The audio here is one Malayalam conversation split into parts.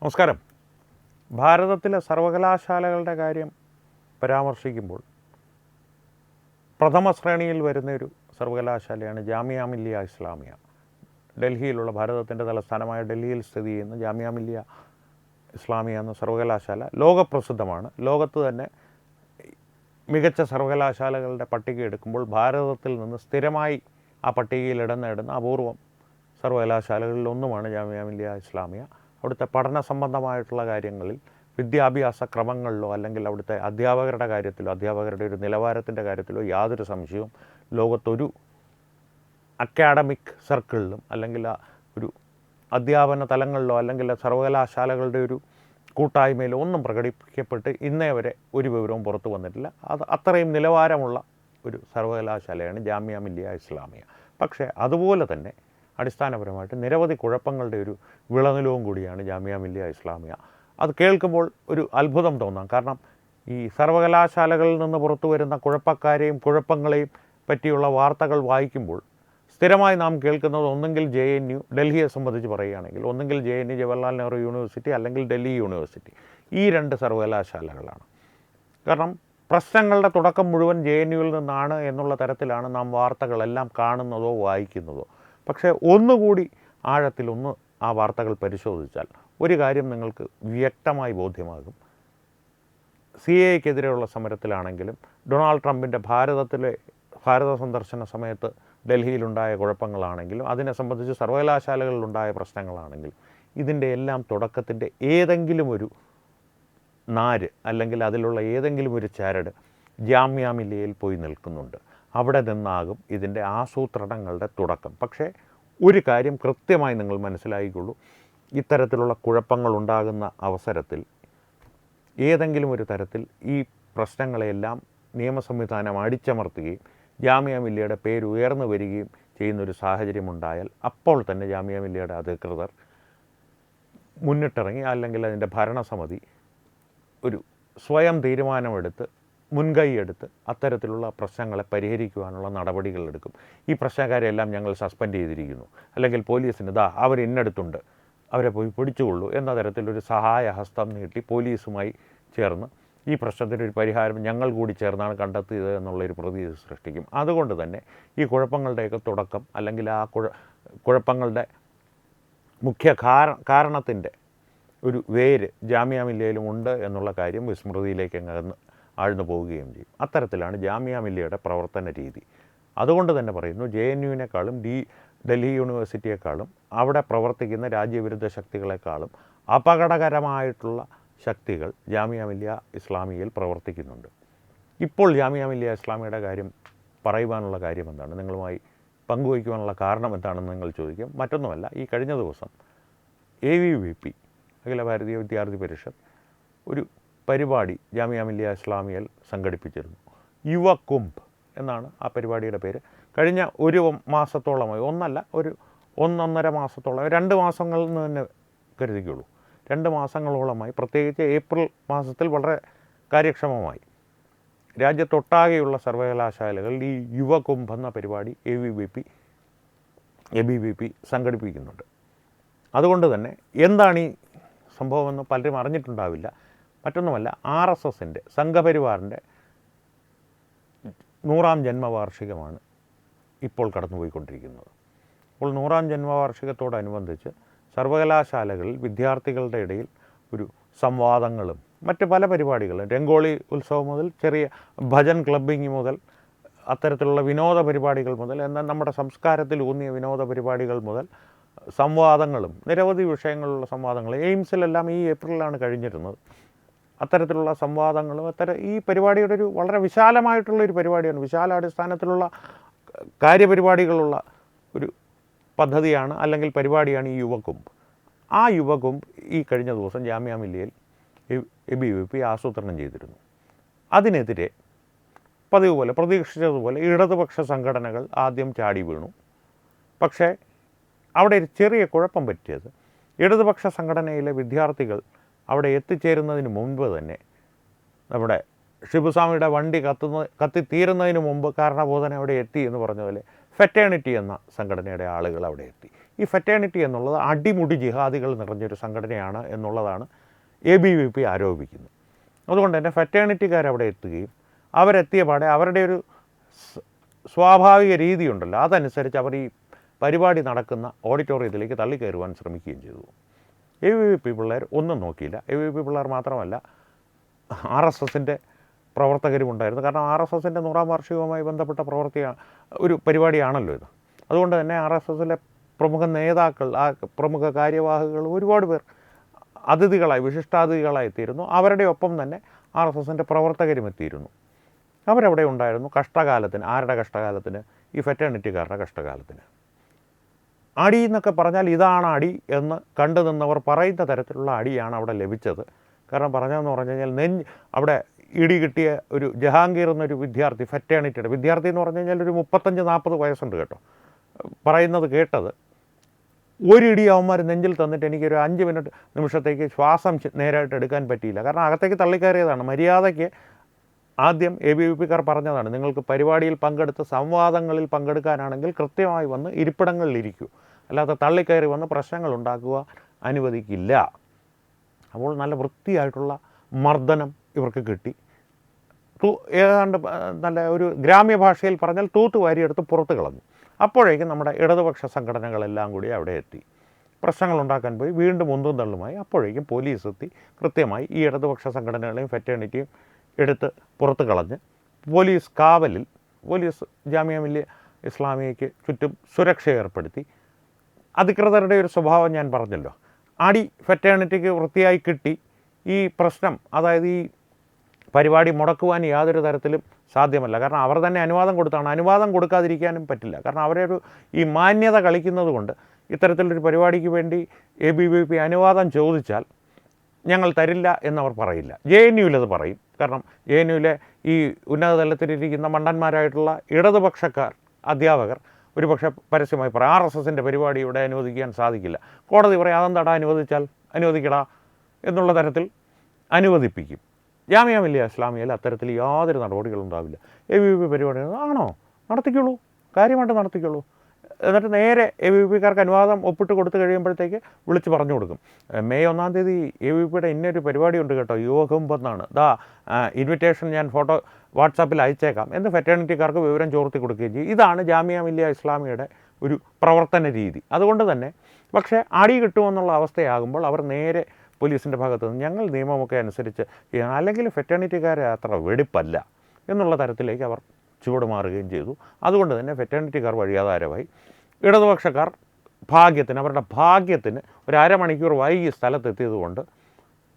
നമസ്കാരം. ഭാരതത്തിലെ സർവകലാശാലകളുടെ കാര്യം പരാമർശിക്കുമ്പോൾ പ്രഥമ ശ്രേണിയിൽ വരുന്നൊരു സർവകലാശാലയാണ് ജാമിയ മില്ലിയ ഇസ്ലാമിയ. ഡൽഹിയിലുള്ള ഭാരതത്തിൻ്റെ തലസ്ഥാനമായ ഡൽഹിയിൽ സ്ഥിതി ചെയ്യുന്ന ജാമിയ മില്ലിയ ഇസ്ലാമിയ എന്ന സർവകലാശാല ലോകപ്രസിദ്ധമാണ്. ലോകത്ത് തന്നെ മികച്ച സർവകലാശാലകളുടെ പട്ടിക എടുക്കുമ്പോൾ ഭാരതത്തിൽ നിന്ന് സ്ഥിരമായി ആ പട്ടികയിൽ ഇടം നേടുന്ന അപൂർവം സർവകലാശാലകളിലൊന്നുമാണ് ജാമിയ മില്ലിയ ഇസ്ലാമിയ. അവിടുത്തെ പഠന സംബന്ധമായിട്ടുള്ള കാര്യങ്ങളിൽ, വിദ്യാഭ്യാസ ക്രമങ്ങളിലോ അല്ലെങ്കിൽ അവിടുത്തെ അധ്യാപകരുടെ കാര്യത്തിലോ അധ്യാപകരുടെ ഒരു നിലവാരത്തിൻ്റെ കാര്യത്തിലോ യാതൊരു സംശയവും ലോകത്തൊരു അക്കാഡമിക് സർക്കിളിലും അല്ലെങ്കിൽ ഒരു അധ്യാപന തലങ്ങളിലോ അല്ലെങ്കിൽ സർവകലാശാലകളുടെ ഒരു കൂട്ടായ്മയിലോ ഒന്നും പ്രകടിപ്പിക്കപ്പെട്ട് ഇന്നേ വരെ ഒരു വിവരവും പുറത്തു വന്നിട്ടില്ല. അത് അത്രയും നിലവാരമുള്ള ഒരു സർവകലാശാലയാണ് ജാമിയ മില്ലിയ ഇസ്ലാമിയ. പക്ഷേ അതുപോലെ തന്നെ അടിസ്ഥാനപരമായിട്ട് നിരവധി കുഴപ്പങ്ങളുടെ ഒരു വിളനിലവും കൂടിയാണ് ജാമിയ മില്ലിയ ഇസ്ലാമിയ. അത് കേൾക്കുമ്പോൾ ഒരു അത്ഭുതം തോന്നാം. കാരണം ഈ സർവകലാശാലകളിൽ നിന്ന് പുറത്തു വരുന്ന കുഴപ്പക്കാരെയും കുഴപ്പങ്ങളെയും പറ്റിയുള്ള വാർത്തകൾ വായിക്കുമ്പോൾ സ്ഥിരമായി നാം കേൾക്കുന്നത് ഒന്നെങ്കിൽ JNU, ഡൽഹിയെ സംബന്ധിച്ച് പറയുകയാണെങ്കിൽ ഒന്നെങ്കിൽ JNU ജവഹർലാൽ നെഹ്റു യൂണിവേഴ്സിറ്റി അല്ലെങ്കിൽ ഡൽഹി യൂണിവേഴ്സിറ്റി, ഈ രണ്ട് സർവകലാശാലകളാണ്. കാരണം പ്രശ്നങ്ങളുടെ തുടക്കം മുഴുവൻ JNUവിൽ നിന്നാണ് എന്നുള്ള തരത്തിലാണ് നാം വാർത്തകളെല്ലാം കാണുന്നതോ വായിക്കുന്നതോ. പക്ഷേ ഒന്നുകൂടി ആഴത്തിലൊന്ന് ആ വാർത്തകൾ പരിശോധിച്ചാൽ ഒരു കാര്യം നിങ്ങൾക്ക് വ്യക്തമായി ബോധ്യമാകും. CAAക്കെതിരെയുള്ള സമരത്തിലാണെങ്കിലും ഡൊണാൾഡ് ട്രംപിൻ്റെ ഭാരത സന്ദർശന സമയത്ത് ഡൽഹിയിലുണ്ടായ കുഴപ്പങ്ങളാണെങ്കിലും അതിനെ സംബന്ധിച്ച് സർവകലാശാലകളിലുണ്ടായ പ്രശ്നങ്ങളാണെങ്കിലും ഇതിൻ്റെ എല്ലാം തുടക്കത്തിൻ്റെ ഏതെങ്കിലും ഒരു നാര് അല്ലെങ്കിൽ അതിലുള്ള ഏതെങ്കിലും ഒരു ചരട് ജാമിയ മില്ലിയയിൽ പോയി നിൽക്കുന്നുണ്ട്. അവിടെ നിന്നാകും ഇതിൻ്റെ ആസൂത്രണങ്ങളുടെ തുടക്കം. പക്ഷേ ഒരു കാര്യം കൃത്യമായി നിങ്ങൾ മനസ്സിലാക്കിക്കൊള്ളൂ, ഇത്തരത്തിലുള്ള കുഴപ്പങ്ങളുണ്ടാകുന്ന അവസരത്തിൽ ഏതെങ്കിലും ഒരു തരത്തിൽ ഈ പ്രശ്നങ്ങളെല്ലാം നിയമസംവിധാനം അടിച്ചമർത്തുകയും ജാമിയ മില്ലിയയുടെ പേര് ഉയർന്നു വരികയും ചെയ്യുന്നൊരു സാഹചര്യമുണ്ടായാൽ അപ്പോൾ തന്നെ ജാമിയ മില്ലിയയുടെ അധികൃതർ മുന്നിട്ടിറങ്ങി അല്ലെങ്കിൽ അതിൻ്റെ ഭരണസമിതി ഒരു സ്വയം തീരുമാനമെടുത്ത് മുൻകൈയെടുത്ത് അത്തരത്തിലുള്ള പ്രശ്നങ്ങളെ പരിഹരിക്കുവാനുള്ള നടപടികളെടുക്കും. ഈ പ്രശ്നക്കാരെല്ലാം ഞങ്ങൾ സസ്പെൻഡ് ചെയ്തിരിക്കുന്നു, അല്ലെങ്കിൽ പോലീസിന് അവർ ഇന്നടുത്തുണ്ട്, അവരെ പോയി പിടിച്ചുകൊള്ളൂ എന്ന തരത്തിലൊരു സഹായഹസ്തം നീട്ടി പോലീസുമായി ചേർന്ന് ഈ പ്രശ്നത്തിനൊരു പരിഹാരം ഞങ്ങൾ കൂടി ചേർന്നാണ് കണ്ടെത്തിയത് എന്നുള്ളൊരു പ്രതീതി സൃഷ്ടിക്കും. അതുകൊണ്ട് തന്നെ ഈ കുഴപ്പങ്ങളുടെയൊക്കെ തുടക്കം അല്ലെങ്കിൽ ആ കുഴപ്പങ്ങളുടെ മുഖ്യ കാരണത്തിൻ്റെ ഒരു വേര് ജാമിയ മില്ലിയയിലും ഉണ്ട് എന്നുള്ള കാര്യം വിസ്മൃതിയിലേക്ക് ആഴ്ന്നു പോവുകയും ചെയ്യും. അത്തരത്തിലാണ് ജാമിയ മില്ലിയയുടെ പ്രവർത്തന രീതി. അതുകൊണ്ട് തന്നെ പറയുന്നു, JNUവിനേക്കാളും ഡൽഹി യൂണിവേഴ്സിറ്റിയെക്കാളും അവിടെ പ്രവർത്തിക്കുന്ന രാജ്യവിരുദ്ധ ശക്തികളെക്കാളും അപകടകരമായിട്ടുള്ള ശക്തികൾ ജാമിയ മില്ലിയ ഇസ്ലാമിയയിൽ പ്രവർത്തിക്കുന്നുണ്ട്. ഇപ്പോൾ ജാമിയ മില്ലിയ ഇസ്ലാമിയുടെ കാര്യം പറയുവാനുള്ള കാര്യം എന്താണ്, നിങ്ങളുമായി പങ്കുവയ്ക്കുവാനുള്ള കാരണം എന്താണെന്ന് നിങ്ങൾ ചോദിക്കും. മറ്റൊന്നുമല്ല, ഈ കഴിഞ്ഞ ദിവസം ABVP അഖില ഭാരതീയ വിദ്യാർത്ഥി പരിഷത്ത് ഒരു പരിപാടി ജാമിയ മില്ലിയ ഇസ്ലാമിയയിൽ സംഘടിപ്പിച്ചിരുന്നു. യുവകുംഭ് എന്നാണ് ആ പരിപാടിയുടെ പേര്. കഴിഞ്ഞ ഒരു മാസത്തോളമായി, ഒരു 1.5 മാസത്തോളം, 2 മാസങ്ങളിൽ നിന്ന് തന്നെ കരുതിക്കുള്ളൂ, 2 മാസങ്ങളോളമായി, പ്രത്യേകിച്ച് ഏപ്രിൽ മാസത്തിൽ വളരെ കാര്യക്ഷമമായി രാജ്യത്തൊട്ടാകെയുള്ള സർവകലാശാലകളിൽ ഈ യുവകുംഭ് എന്ന പരിപാടി ABVP സംഘടിപ്പിക്കുന്നുണ്ട്. അതുകൊണ്ട് തന്നെ എന്താണ് ഈ സംഭവമെന്ന് പലരും അറിഞ്ഞിട്ടുണ്ടാവില്ല. മറ്റൊന്നുമല്ല, RSSൻ്റെ സംഘപരിവാറിൻ്റെ 100ാം ജന്മവാർഷികമാണ് ഇപ്പോൾ കടന്നുപോയിക്കൊണ്ടിരിക്കുന്നത്. അപ്പോൾ 100ാം ജന്മവാർഷികത്തോടനുബന്ധിച്ച് സർവകലാശാലകളിൽ വിദ്യാർത്ഥികളുടെ ഇടയിൽ ഒരു സംവാദങ്ങളും മറ്റ് പല പരിപാടികളും, രംഗോളി ഉത്സവം മുതൽ ചെറിയ ഭജൻ ക്ലബ്ബിങ് മുതൽ അത്തരത്തിലുള്ള വിനോദ പരിപാടികൾ മുതൽ, എന്നാൽ നമ്മുടെ സംസ്കാരത്തിൽ ഊന്നിയ വിനോദ പരിപാടികൾ മുതൽ സംവാദങ്ങളും നിരവധി വിഷയങ്ങളുള്ള സംവാദങ്ങൾ എയിംസിലെല്ലാം ഈ ഏപ്രിലാണ് കഴിഞ്ഞിരുന്നത്. അത്തരത്തിലുള്ള സംവാദങ്ങളും ഈ പരിപാടിയുടെ ഒരു വളരെ വിശാലമായിട്ടുള്ളൊരു പരിപാടിയാണ്, വിശാലാടിസ്ഥാനത്തിലുള്ള കാര്യപരിപാടികളുള്ള ഒരു പദ്ധതിയാണ് അല്ലെങ്കിൽ പരിപാടിയാണ് ഈ യുവകുംഭ്. ആ യുവകുംഭ് ഈ കഴിഞ്ഞ ദിവസം ജാമിയ മില്ലിയയിൽ ABVP ആസൂത്രണം ചെയ്തിരുന്നു. അതിനെതിരെ പതിവ് പോലെ, പ്രതീക്ഷിച്ചതുപോലെ ഇടതുപക്ഷ സംഘടനകൾ ആദ്യം ചാടി വീണു. പക്ഷേ അവിടെ ഒരു ചെറിയ കുഴപ്പം പറ്റിയത്, ഇടതുപക്ഷ സംഘടനയിലെ വിദ്യാർത്ഥികൾ അവിടെ എത്തിച്ചേരുന്നതിന് മുൻപ് തന്നെ നമ്മുടെ ഷിബുസ്വാമിയുടെ വണ്ടി കത്തിത്തീരുന്നതിന് മുമ്പ് കാരണബോധന അവിടെ എത്തി എന്ന് പറഞ്ഞ പോലെ ഫെറ്റേണിറ്റി എന്ന സംഘടനയുടെ ആളുകൾ അവിടെ എത്തി. ഈ ഫെറ്റേണിറ്റി എന്നുള്ളത് അടിമുടി ജിഹാദികൾ നിറഞ്ഞൊരു സംഘടനയാണ് എന്നുള്ളതാണ് ABVP ആരോപിക്കുന്നത്. അതുകൊണ്ട് തന്നെ ഫെറ്റേണിറ്റിക്കാർ അവിടെ എത്തുകയും അവരെത്തിയ പാടെ അവരുടെ ഒരു സ്വാഭാവിക രീതിയുണ്ടല്ലോ, അതനുസരിച്ച് അവർ ഈ പരിപാടി നടക്കുന്ന ഓഡിറ്റോറിയത്തിലേക്ക് തള്ളിക്കയറുവാൻ ശ്രമിക്കുകയും ചെയ്തു. ABVP പിള്ളേർ ഒന്നും നോക്കിയില്ല. ABVP പിള്ളേർ മാത്രമല്ല, RSSൻ്റെ പ്രവർത്തകരും ഉണ്ടായിരുന്നു. കാരണം RSSൻ്റെ 100ാം വാർഷികവുമായി ബന്ധപ്പെട്ട ഒരു പരിപാടിയാണല്ലോ ഇത്. അതുകൊണ്ട് തന്നെ RSSലെ പ്രമുഖ നേതാക്കൾ, ആ പ്രമുഖ കാര്യവാഹകൾ ഒരുപാട് പേർ അതിഥികളായി, വിശിഷ്ടാതിഥികളായി എത്തിയിരുന്നു. അവരുടെ ഒപ്പം തന്നെ RSSൻ്റെ പ്രവർത്തകരും എത്തിയിരുന്നു. അവരവിടെ ഉണ്ടായിരുന്നു കഷ്ടകാലത്തിന്. ആരുടെ കഷ്ടകാലത്തിന്? ഈ ഫെറ്റേണിറ്റിക്കാരുടെ കഷ്ടകാലത്തിന്. അടി എന്നൊക്കെ പറഞ്ഞാൽ ഇതാണ് അടി എന്ന് കണ്ടു നിന്നവർ പറയുന്ന തരത്തിലുള്ള അടിയാണ് അവിടെ ലഭിച്ചത്. കാരണം പറഞ്ഞതെന്ന് പറഞ്ഞു കഴിഞ്ഞാൽ അവിടെ ഇടി കിട്ടിയ ഒരു ജഹാംഗീർ എന്നൊരു വിദ്യാർത്ഥി, ഫെറ്റേണിറ്റിയുടെ വിദ്യാർത്ഥി എന്ന് പറഞ്ഞു കഴിഞ്ഞാൽ ഒരു 35-40 വയസ്സുണ്ട് കേട്ടോ. പറയുന്നത് കേട്ടത്, ഒരിടി അവന്മാർ നെഞ്ചിൽ തന്നിട്ട് എനിക്കൊരു 5 നിമിഷത്തേക്ക് ശ്വാസം നേരായിട്ട് എടുക്കാൻ പറ്റിയില്ല. കാരണം അകത്തേക്ക് തള്ളിക്കയറിയതാണ്. മര്യാദയ്ക്ക് ആദ്യം ABVPക്കാർ പറഞ്ഞതാണ്, നിങ്ങൾക്ക് പരിപാടിയിൽ പങ്കെടുത്ത് സംവാദങ്ങളിൽ പങ്കെടുക്കാനാണെങ്കിൽ കൃത്യമായി വന്ന് ഇരിപ്പിടങ്ങളിലിരിക്കൂ, അല്ലാതെ തള്ളിക്കയറി വന്ന് പ്രശ്നങ്ങൾ ഉണ്ടാക്കുക അനുവദിക്കില്ല. അപ്പോൾ നല്ല വൃത്തിയായിട്ടുള്ള മർദ്ദനം ഇവർക്ക് കിട്ടി. ഏതാണ്ട് നല്ല ഒരു ഗ്രാമ്യ ഭാഷയിൽ പറഞ്ഞാൽ തൂത്ത് വാരിയെടുത്ത് പുറത്ത് കളഞ്ഞു. അപ്പോഴേക്കും നമ്മുടെ ഇടതുപക്ഷ സംഘടനകളെല്ലാം കൂടി അവിടെ എത്തി പ്രശ്നങ്ങൾ ഉണ്ടാക്കാൻ പോയി. വീണ്ടും ഒന്നും തള്ളുമായി. അപ്പോഴേക്കും പോലീസ് എത്തി കൃത്യമായി ഈ ഇടതുപക്ഷ സംഘടനകളെയും ഫെറ്റേണിറ്റിയും എടുത്ത് പുറത്ത് കളഞ്ഞ് പോലീസ് കാവലിൽ, പോലീസ് ജാമിയ മില്ലിയ ഇസ്ലാമിയയ്ക്ക് ചുറ്റും സുരക്ഷ ഏർപ്പെടുത്തി. അധികൃതരുടെ ഒരു സ്വഭാവം ഞാൻ പറഞ്ഞല്ലോ. അടി ഫെറ്റേണിറ്റിക്ക് വൃത്തിയായി കിട്ടി. ഈ പ്രശ്നം, അതായത് ഈ പരിപാടി മുടക്കുവാൻ യാതൊരു തരത്തിലും സാധ്യമല്ല. കാരണം അവർ തന്നെ അനുവാദം കൊടുത്താണ്. അനുവാദം കൊടുക്കാതിരിക്കാനും പറ്റില്ല. കാരണം അവരൊരു ഈ മാന്യത കളിക്കുന്നത് കൊണ്ട് ഇത്തരത്തിലൊരു പരിപാടിക്ക് വേണ്ടി ABVP അനുവാദം ചോദിച്ചാൽ ഞങ്ങൾ തരില്ല എന്നവർ പറയില്ല. JNUവിലത് പറയും. കാരണം JNUവിലെ ഈ ഉന്നത തലത്തിലിരിക്കുന്ന മണ്ടന്മാരായിട്ടുള്ള ഇടതുപക്ഷക്കാർ, അധ്യാപകർ ഒരുപക്ഷെ പരസ്യമായി പറയും, RSSൻ്റെ പരിപാടി ഇവിടെ അനുവദിക്കാൻ സാധിക്കില്ല. കോടതി പറയും, അതെന്താടാ അനുവദിച്ചാൽ അനുവദിക്കടാ എന്നുള്ള തരത്തിൽ അനുവദിപ്പിക്കും. ജാമിയ മില്ലിയ ഇസ്ലാമിയയിൽ അത്തരത്തിൽ യാതൊരു നടപടികളുണ്ടാവില്ല. ABVP പരിപാടി ആണോ, നടത്തിക്കുള്ളൂ, കാര്യമായിട്ട് നടത്തിക്കുള്ളൂ. എന്നിട്ട് നേരെ ABVPക്കാർക്ക് അനുവാദം ഒപ്പിട്ട് കൊടുത്തു കഴിയുമ്പോഴത്തേക്ക് വിളിച്ച് പറഞ്ഞു കൊടുക്കും, മെയ് 1-ാം തീയതി ABVPയുടെ ഇന്നൊരു പരിപാടി ഉണ്ട് കേട്ടോ, യുവകുംഭെന്നാണ്, ഇൻവിറ്റേഷൻ ഞാൻ ഫോട്ടോ വാട്സാപ്പിൽ അയച്ചേക്കാം എന്ന് ഫെറ്റേണിറ്റിക്കാർക്ക് വിവരം ചോർത്തി കൊടുക്കുകയും ചെയ്യും. ഇതാണ് ജാമിയ മില്ലിയ ഇസ്ലാമിയുടെ ഒരു പ്രവർത്തന രീതി. അതുകൊണ്ട് തന്നെ പക്ഷേ അടി കിട്ടുമെന്നുള്ള അവസ്ഥയാകുമ്പോൾ അവർ നേരെ പോലീസിൻ്റെ ഭാഗത്ത് നിന്ന് ഞങ്ങൾ നിയമമൊക്കെ അനുസരിച്ച് ചെയ്യണം, അല്ലെങ്കിൽ ഫെറ്റേണിറ്റിക്കാരെ അത്ര വെടിപ്പല്ല എന്നുള്ള തരത്തിലേക്ക് അവർ ചുവടുമാറുകയും ചെയ്തു. അതുകൊണ്ട് തന്നെ ഫെറ്റേണിറ്റിക്കാർ വഴിയാധാരമായി. ഇടതുപക്ഷക്കാർ ഭാഗ്യത്തിന്, അവരുടെ ഭാഗ്യത്തിന് ഒരു അരമണിക്കൂർ വൈകി സ്ഥലത്തെത്തിയതുകൊണ്ട്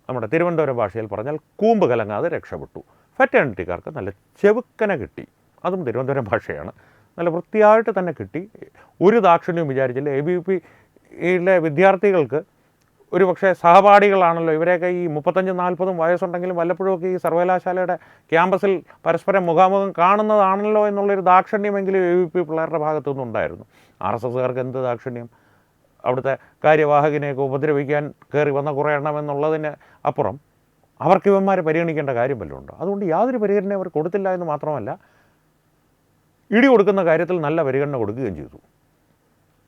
നമ്മുടെ തിരുവനന്തപുരം ഭാഷയിൽ പറഞ്ഞാൽ കൂമ്പ് കലങ്ങാതെ രക്ഷപ്പെട്ടു. ഫെറ്റേണിറ്റിക്കാർക്ക് നല്ല ചെവുക്കനെ കിട്ടി. അതും തിരുവനന്തപുരം ഭാഷയാണ്. നല്ല വൃത്തിയായിട്ട് തന്നെ കിട്ടി. ഒരു ദാക്ഷിണ്യവും വിചാരിച്ചില്ല. ABVPയിലെ വിദ്യാർത്ഥികൾക്ക് ഒരു പക്ഷേ സഹപാഠികളാണല്ലോ ഇവരെയൊക്കെ, ഈ 35-40 വയസ്സുണ്ടെങ്കിലും വല്ലപ്പോഴുമൊക്കെ ഈ സർവകലാശാലയുടെ ക്യാമ്പസിൽ പരസ്പരം മുഖാമുഖം കാണുന്നതാണല്ലോ എന്നുള്ളൊരു ദാക്ഷിണ്യമെങ്കിലും ABVP പിള്ളേരുടെ ഭാഗത്തുനിന്നും ഉണ്ടായിരുന്നു. RSSകാർക്ക് എന്ത് ദാക്ഷിണ്യം? അവിടുത്തെ കാര്യവാഹകനെയൊക്കെ ഉപദ്രവിക്കാൻ കയറി വന്ന കുറേ എണ്ണം എന്നുള്ളതിന് അപ്പുറം അവർക്ക് ഇവന്മാരെ പരിഗണിക്കേണ്ട കാര്യം വല്ലതും ഉണ്ടോ? അതുകൊണ്ട് യാതൊരു പരിഗണന അവർ കൊടുത്തില്ല എന്ന് മാത്രമല്ല, ഇടി കൊടുക്കുന്ന കാര്യത്തിൽ നല്ല പരിഗണന കൊടുക്കുകയും ചെയ്തു.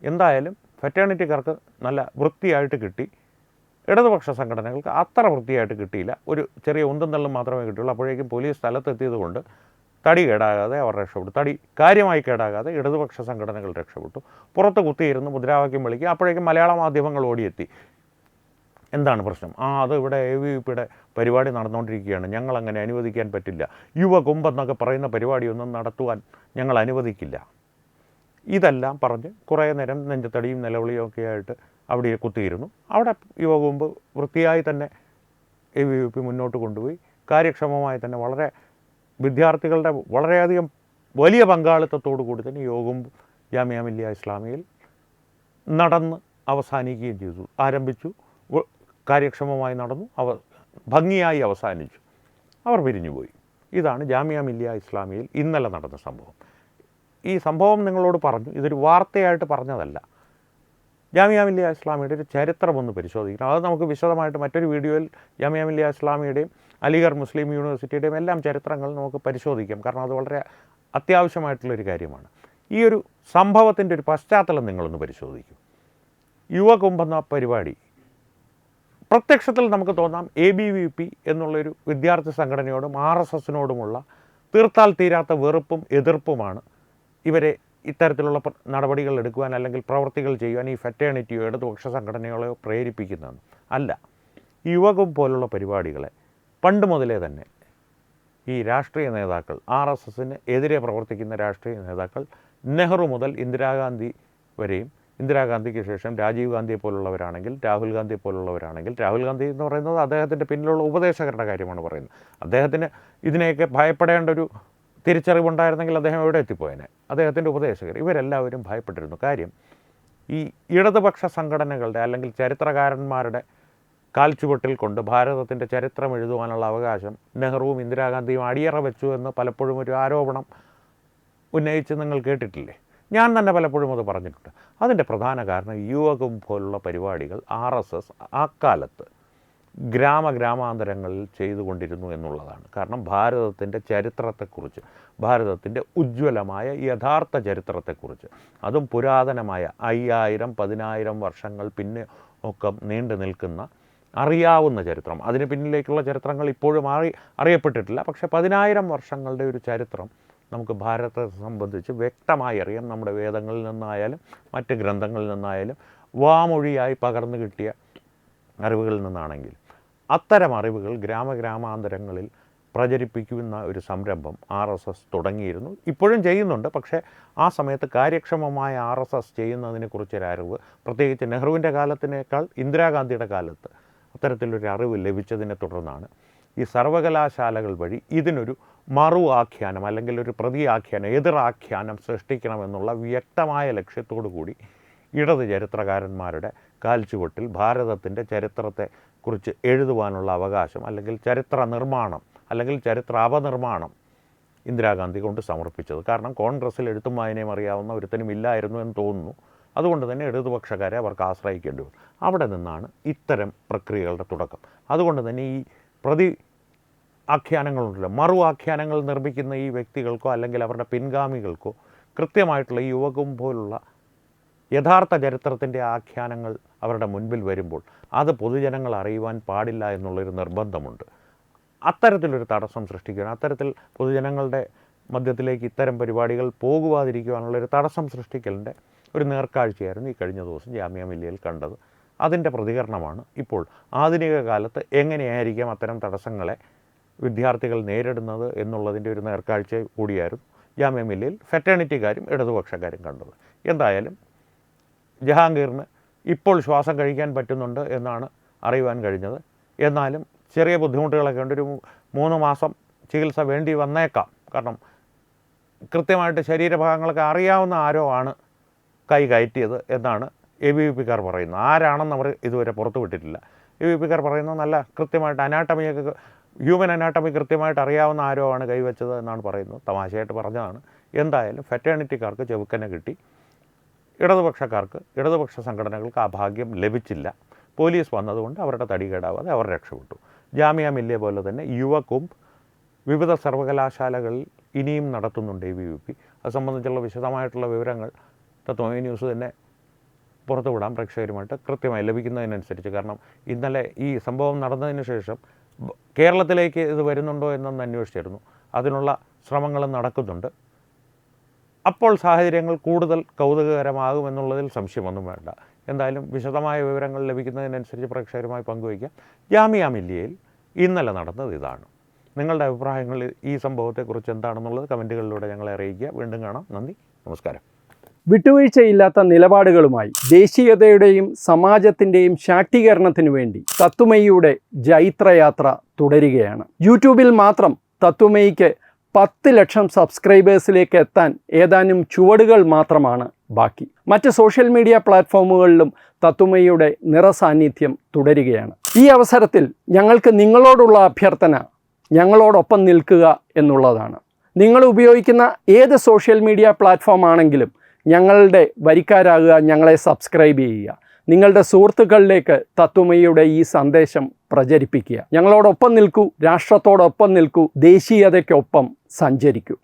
എന്തായാലും ഫെറ്റേണിറ്റിക്കാർക്ക് നല്ല വൃത്തിയായിട്ട് കിട്ടി. ഇടതുപക്ഷ സംഘടനകൾക്ക് അത്ര വൃത്തിയായിട്ട് കിട്ടിയില്ല. ഒരു ചെറിയ ഉന്തം തള്ളും മാത്രമേ കിട്ടുള്ളൂ. അപ്പോഴേക്കും പോലീസ് സ്ഥലത്തെത്തിയത് കൊണ്ട് തടി കേടാകാതെ അവർ രക്ഷപ്പെട്ടു. തടി കാര്യമായി കേടാകാതെ ഇടതുപക്ഷ സംഘടനകൾ രക്ഷപ്പെട്ടു. പുറത്ത് കുത്തിയിരുന്ന് മുദ്രാവാക്യം വിളിക്കുക. അപ്പോഴേക്കും മലയാള മാധ്യമങ്ങൾ ഓടിയെത്തി. എന്താണ് പ്രശ്നം? അത് ഇവിടെ ABVPയുടെ പരിപാടി നടന്നുകൊണ്ടിരിക്കുകയാണ്, ഞങ്ങളങ്ങനെ അനുവദിക്കാൻ പറ്റില്ല, യുവകുംഭെന്നൊക്കെ പറയുന്ന പരിപാടിയൊന്നും നടത്തുവാൻ ഞങ്ങൾ അനുവദിക്കില്ല. ഇതെല്ലാം പറഞ്ഞ് കുറേ നേരം നെഞ്ചത്തടിയും നിലവിളിയും ഒക്കെ ആയിട്ട് അവിടെ കുത്തിയിരുന്നു. അവിടെ യുവകുംഭ് വൃത്തിയായി തന്നെ ABVP മുന്നോട്ട് കൊണ്ടുപോയി. കാര്യക്ഷമമായി തന്നെ വളരെ വിദ്യാർത്ഥികളുടെ വളരെയധികം വലിയ പങ്കാളിത്തത്തോടു കൂടി തന്നെ യുവകുംഭ് ജാമിയ മില്ലിയ ഇസ്ലാമിയയിൽ നടന്ന് അവസാനിക്കുകയും ചെയ്തു. ആരംഭിച്ചു, കാര്യക്ഷമമായി നടന്നു, ഭംഗിയായി അവസാനിച്ചു, അവർ പിരിഞ്ഞുപോയി. ഇതാണ് ജാമിയ മില്ലിയ ഇസ്ലാമിയയിൽ ഇന്നലെ നടന്ന സംഭവം. ഈ സംഭവം നിങ്ങളോട് പറഞ്ഞു, ഇതൊരു വാർത്തയായിട്ട് പറഞ്ഞതല്ല. ജാമിയ മില്ലിയ ഇസ്ലാമിയുടെ ഒരു ചരിത്രം ഒന്ന് പരിശോധിക്കണം. അത് നമുക്ക് വിശദമായിട്ട് മറ്റൊരു വീഡിയോയിൽ ജാമിയ മില്ലിയ ഇസ്ലാമിയുടെയും അലിഗർ മുസ്ലിം യൂണിവേഴ്സിറ്റിയുടെയും എല്ലാം ചരിത്രങ്ങൾ നമുക്ക് പരിശോധിക്കാം. കാരണം അത് വളരെ അത്യാവശ്യമായിട്ടുള്ളൊരു കാര്യമാണ്. ഈ ഒരു സംഭവത്തിൻ്റെ ഒരു പശ്ചാത്തലം നിങ്ങളൊന്ന് പരിശോധിക്കും. യുവകുംഭെന്ന പരിപാടി പ്രത്യക്ഷത്തിൽ നമുക്ക് തോന്നാം ABVP എന്നുള്ളൊരു വിദ്യാർത്ഥി സംഘടനയോടും RSSനോടുമുള്ള തീർത്താൽ തീരാത്ത വെറുപ്പും എതിർപ്പുമാണ് ഇവരെ ഇത്തരത്തിലുള്ള നടപടികൾ എടുക്കുവാൻ അല്ലെങ്കിൽ പ്രവർത്തികൾ ചെയ്യുവാൻ ഈ ഫെറ്റേണിറ്റിയോ ഇടതുപക്ഷ സംഘടനകളെയോ പ്രേരിപ്പിക്കുന്നതാണ്. അല്ല, ഈ യുവകുംഭ് പോലുള്ള പരിപാടികളെ പണ്ട് മുതലേ തന്നെ ഈ രാഷ്ട്രീയ നേതാക്കൾ, RSSന് എതിരെ പ്രവർത്തിക്കുന്ന രാഷ്ട്രീയ നേതാക്കൾ, നെഹ്റു മുതൽ ഇന്ദിരാഗാന്ധി വരെയും, ഇന്ദിരാഗാന്ധിക്ക് ശേഷം രാജീവ് ഗാന്ധിയെ പോലുള്ളവരാണെങ്കിൽ, രാഹുൽ ഗാന്ധിയെ പോലുള്ളവരാണെങ്കിൽ, രാഹുൽ ഗാന്ധി എന്ന് പറയുന്നത് അദ്ദേഹത്തിൻ്റെ പിന്നിലുള്ള ഉപദേശകരുടെ കാര്യമാണ് പറയുന്നത്. അദ്ദേഹത്തിന് ഇതിനെയൊക്കെ ഭയപ്പെടേണ്ട ഒരു തിരിച്ചറിവുണ്ടായിരുന്നെങ്കിൽ അദ്ദേഹം എവിടെ എത്തിപ്പോയേനെ. അദ്ദേഹത്തിൻ്റെ ഉപദേശകർ ഇവരെല്ലാവരും ഭയപ്പെട്ടിരുന്നു. കാര്യം, ഈ ഇടതുപക്ഷ സംഘടനകളുടെ അല്ലെങ്കിൽ ചരിത്രകാരന്മാരുടെ കാൽച്ചുവട്ടിൽ കൊണ്ട് ഭാരതത്തിൻ്റെ ചരിത്രം എഴുതുവാനുള്ള അവകാശം നെഹ്റുവും ഇന്ദിരാഗാന്ധിയും അടിയറ വെച്ചു എന്ന് പലപ്പോഴും ഒരു ആരോപണം ഉന്നയിച്ച് നിങ്ങൾ കേട്ടിട്ടില്ലേ? ഞാൻ തന്നെ പലപ്പോഴും അത് പറഞ്ഞിട്ടുണ്ട്. അതിൻ്റെ പ്രധാന കാരണം യുവകുംഭ് പോലുള്ള പരിപാടികൾ RSS അക്കാലത്ത് ഗ്രാമാന്തരങ്ങളിൽ ചെയ്തുകൊണ്ടിരുന്നു എന്നുള്ളതാണ്. കാരണം ഭാരതത്തിൻ്റെ ചരിത്രത്തെക്കുറിച്ച്, ഭാരതത്തിൻ്റെ ഉജ്ജ്വലമായ യഥാർത്ഥ ചരിത്രത്തെക്കുറിച്ച്, അതും പുരാതനമായ 5000-10000 വർഷങ്ങൾ പിന്നെ ഒക്കെ നീണ്ടു നിൽക്കുന്ന അറിയാവുന്ന ചരിത്രം, അതിന് പിന്നിലേക്കുള്ള ചരിത്രങ്ങൾ ഇപ്പോഴും അറിയപ്പെട്ടിട്ടില്ല. പക്ഷേ 10000 വർഷങ്ങളുടെ ഒരു ചരിത്രം നമുക്ക് ഭാരതത്തെ സംബന്ധിച്ച് വ്യക്തമായി അറിയാം. നമ്മുടെ വേദങ്ങളിൽ നിന്നായാലും മറ്റ് ഗ്രന്ഥങ്ങളിൽ നിന്നായാലും വാമൊഴിയായി പകർന്നു കിട്ടിയ അറിവുകളിൽ നിന്നാണെങ്കിൽ അത്തരം അറിവുകൾ ഗ്രാമാന്തരങ്ങളിൽ പ്രചരിപ്പിക്കുന്ന ഒരു സംരംഭം RSS തുടങ്ങിയിരുന്നു. ഇപ്പോഴും ചെയ്യുന്നുണ്ട്. പക്ഷേ ആ സമയത്ത് കാര്യക്ഷമമായ RSS ചെയ്യുന്നതിനെക്കുറിച്ചൊരു അറിവ്, പ്രത്യേകിച്ച് നെഹ്റുവിൻ്റെ കാലത്തിനേക്കാൾ ഇന്ദിരാഗാന്ധിയുടെ കാലത്ത് അത്തരത്തിലൊരു അറിവ് ലഭിച്ചതിനെ തുടർന്നാണ് ഈ സർവകലാശാലകൾ വഴി ഇതിനൊരു മറു ആഖ്യാനം അല്ലെങ്കിൽ ഒരു പ്രതിയാഖ്യാനം, എതിറാഖ്യാനം സൃഷ്ടിക്കണമെന്നുള്ള വ്യക്തമായ ലക്ഷ്യത്തോടു കൂടി ഇടത് ചരിത്രകാരന്മാരുടെ കാൽച്ചുവട്ടിൽ ഭാരതത്തിൻ്റെ ചരിത്രത്തെക്കുറിച്ച് എഴുതുവാനുള്ള അവകാശം അല്ലെങ്കിൽ ചരിത്ര നിർമ്മാണം അല്ലെങ്കിൽ ചരിത്ര അപനിർമ്മാണം ഇന്ദിരാഗാന്ധി കൊണ്ട് സമർപ്പിച്ചത്. കാരണം കോൺഗ്രസ്സിൽ എഴുത്തും വായനയും അറിയാവുന്ന ഒരുത്തനും ഇല്ലായിരുന്നു എന്ന് തോന്നുന്നു. അതുകൊണ്ട് തന്നെ ഇടതുപക്ഷക്കാരെ അവർക്ക് ആശ്രയിക്കേണ്ടി വന്നു. അവിടെ നിന്നാണ് ഇത്തരം പ്രക്രിയകളുടെ തുടക്കം. അതുകൊണ്ട് തന്നെ ഈ പ്രതി ആഖ്യാനങ്ങളുണ്ടല്ലോ, മറു ആഖ്യാനങ്ങൾ നിർമ്മിക്കുന്ന ഈ വ്യക്തികൾക്കോ അല്ലെങ്കിൽ അവരുടെ പിൻഗാമികൾക്കോ കൃത്യമായിട്ടുള്ള ഈ യുവകുംഭ് പോലുള്ള യഥാർത്ഥ ചരിത്രത്തിൻ്റെ ആഖ്യാനങ്ങൾ അവരുടെ മുൻപിൽ വരുമ്പോൾ അത് പൊതുജനങ്ങൾ അറിയുവാൻ പാടില്ല എന്നുള്ളൊരു നിർബന്ധമുണ്ട്. അത്തരത്തിലൊരു തടസ്സം സൃഷ്ടിക്കുകയാണ്. അത്തരത്തിൽ പൊതുജനങ്ങളുടെ മധ്യത്തിലേക്ക് ഇത്തരം പരിപാടികൾ പോകുവാതിരിക്കുവാനുള്ളൊരു തടസ്സം സൃഷ്ടിക്കലിൻ്റെ ഒരു നേർക്കാഴ്ചയായിരുന്നു ഈ കഴിഞ്ഞ ദിവസം ജാമിയ മില്ലിയയിൽ കണ്ടത്. അതിൻ്റെ പ്രതികരണമാണ് ഇപ്പോൾ ആധുനിക കാലത്ത് എങ്ങനെയായിരിക്കാം അത്തരം തടസ്സങ്ങളെ വിദ്യാർത്ഥികൾ നേരിടുന്നത് എന്നുള്ളതിൻ്റെ ഒരു നേർക്കാഴ്ച കൂടിയായിരുന്നു ജാമിയ മില്ലിയയിൽ ഫെറ്റേണിറ്റിക്കാരും ഇടതുപക്ഷക്കാരും കണ്ടത്. എന്തായാലും ജഹാംഗീറിന് ഇപ്പോൾ ശ്വാസം കഴിക്കാൻ പറ്റുന്നുണ്ട് എന്നാണ് അറിയുവാൻ കഴിഞ്ഞത്. എന്നാലും ചെറിയ ബുദ്ധിമുട്ടുകളൊക്കെ ഉണ്ട്. ഒരു 3 മാസം ചികിത്സ വേണ്ടി വന്നേക്കാം. കാരണം കൃത്യമായിട്ട് ശരീരഭാഗങ്ങളൊക്കെ അറിയാവുന്ന ആരോ ആണ് കൈ കയറ്റിയത് എന്നാണ് ABVPക്കാർ പറയുന്നത്. ആരാണെന്ന് അവർ ഇതുവരെ പുറത്തു വിട്ടിട്ടില്ല. ABVPക്കാർ പറയുന്നത് നല്ല കൃത്യമായിട്ട് അനാട്ടമിയൊക്കെ, ഹ്യൂമൻ അനാട്ടമി കൃത്യമായിട്ട് അറിയാവുന്ന ആരോ ആണ് കൈവച്ചത് എന്നാണ് പറയുന്നത്. തമാശയായിട്ട് പറഞ്ഞതാണ്. എന്തായാലും ഫെറ്റേണിറ്റിക്കാർക്ക് ചെവുക്കനെ കിട്ടി. ഇടതുപക്ഷക്കാർക്ക്, ഇടതുപക്ഷ സംഘടനകൾക്ക് ആ ഭാഗ്യം ലഭിച്ചില്ല. പോലീസ് വന്നതുകൊണ്ട് അവരുടെ തടി കേടാവാതെ അവർ രക്ഷപ്പെട്ടു. ജാമിയ മില്ലിയ പോലെ തന്നെ യുവകുംഭ് വിവിധ സർവകലാശാലകളിൽ ഇനിയും നടത്തുന്നുണ്ട് ABVP. അത് സംബന്ധിച്ചുള്ള വിശദമായിട്ടുള്ള വിവരങ്ങൾ തത്വമയി ന്യൂസ് തന്നെ പുറത്തുവിടാം പ്രേക്ഷകരുമായിട്ട് കൃത്യമായി ലഭിക്കുന്നതിനനുസരിച്ച്. കാരണം ഇന്നലെ ഈ സംഭവം നടന്നതിന് ശേഷം കേരളത്തിലേക്ക് ഇത് വരുന്നുണ്ടോ എന്നൊന്ന് അന്വേഷിച്ചിരുന്നു. അതിനുള്ള ശ്രമങ്ങളും നടക്കുന്നുണ്ട്. അപ്പോൾ സാഹചര്യങ്ങൾ കൂടുതൽ കൗതുകകരമാകുമെന്നുള്ളതിൽ സംശയമൊന്നും വേണ്ട. എന്തായാലും വിശദമായ വിവരങ്ങൾ ലഭിക്കുന്നതിനനുസരിച്ച് പ്രേക്ഷകരുമായി പങ്കുവയ്ക്കാം. ജാമിയ മില്ലിയയിൽ ഇന്നലെ നടന്നത് ഇതാണ്. നിങ്ങളുടെ അഭിപ്രായങ്ങൾ ഈ സംഭവത്തെക്കുറിച്ച് എന്താണെന്നുള്ളത് കമൻറ്റുകളിലൂടെ ഞങ്ങളെ അറിയിക്കുക. വീണ്ടും കാണാം. നന്ദി, നമസ്കാരം. വിട്ടുവീഴ്ചയില്ലാത്ത നിലപാടുകളുമായി ദേശീയതയുടെയും സമാജത്തിൻ്റെയും ശാക്തീകരണത്തിനു വേണ്ടി തത്വമയിയുടെ ജൈത്രയാത്ര തുടരുകയാണ്. യൂട്യൂബിൽ മാത്രം തത്വമയിക്ക് 10 ലക്ഷം സബ്സ്ക്രൈബേഴ്സിലേക്ക് എത്താൻ ഏതാനും ചുവടുകൾ മാത്രമാണ് ബാക്കി. മറ്റ് സോഷ്യൽ മീഡിയ പ്ലാറ്റ്ഫോമുകളിലും തത്വമയിയുടെ നിറസാന്നിധ്യം തുടരുകയാണ്. ഈ അവസരത്തിൽ ഞങ്ങൾക്ക് നിങ്ങളോടുള്ള അഭ്യർത്ഥന ഞങ്ങളോടൊപ്പം നിൽക്കുക എന്നുള്ളതാണ്. നിങ്ങൾ ഉപയോഗിക്കുന്ന ഏത് സോഷ്യൽ മീഡിയ പ്ലാറ്റ്ഫോം ആണെങ്കിലും ഞങ്ങളുടെ വരിക്കാരാകുക, ഞങ്ങളെ സബ്സ്ക്രൈബ് ചെയ്യുക. നിങ്ങളുടെ സുഹൃത്തുക്കളിലേക്ക് തത്വമയിയുടെ ഈ സന്ദേശം പ്രചരിപ്പിക്കുക. ഞങ്ങളോടൊപ്പം നിൽക്കൂ, രാഷ്ട്രത്തോടൊപ്പം നിൽക്കൂ, ദേശീയതയ്ക്കൊപ്പം സഞ്ചരിക്കൂ.